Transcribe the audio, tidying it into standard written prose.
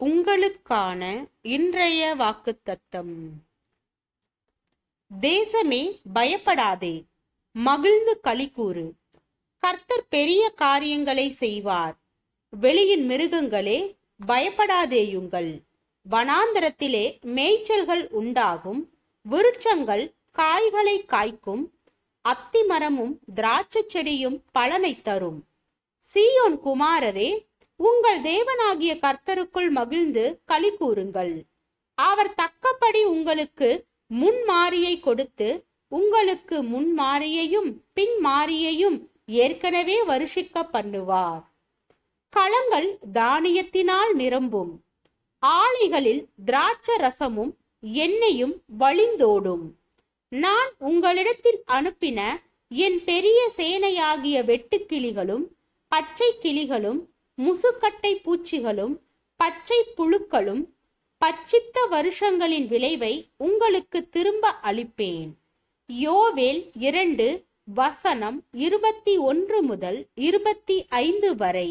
உங்களுக்கான இன்றைய வாக்குத்தத்தம். தேசமே பயப்படாதே, மகிழ்ந்து களிகூறு. கர்த்தர் பெரிய காரியங்களை செய்வார். வெளியின் மிருகங்களே பயப்படாதேயுங்கள். வனாந்தரத்திலே மேய்ச்சல்கள் உண்டாகும். விருட்சங்கள் காய்களை காய்க்கும். அத்திமரமும் திராட்சை செடியும் பலனை தரும். சீயோன் குமாரரே, உங்கள் தேவனாகிய கர்த்தருக்குள் மகிழ்ந்து களி கூறுங்கள். அவர் தக்கபடி உங்களுக்கு முன்மாரியை கொடுத்து, உங்களுக்கு முன்மாரியையும் பின்மாரியையும் ஏற்கனவே வருஷிக்க பண்ணுவார். களங்கள் தானியத்தினால் நிரம்பும். ஆலைகளில் திராட்சை ரசமும் எண்ணெயும் வழிந்தோடும். நான் உங்களிடத்தில் அனுப்பின என் பெரிய சேனையாகிய வெட்டுக்கிளிகளும் பச்சை கிளிகளும் முசுக்கட்டை பூச்சிகளும் பச்சை புழுக்களும் பட்சித்த வருஷங்களின் விளைவை உங்களுக்கு திரும்ப அளிப்பேன். யோவேல் 2 வசனம் 21 முதல் 25 வரை.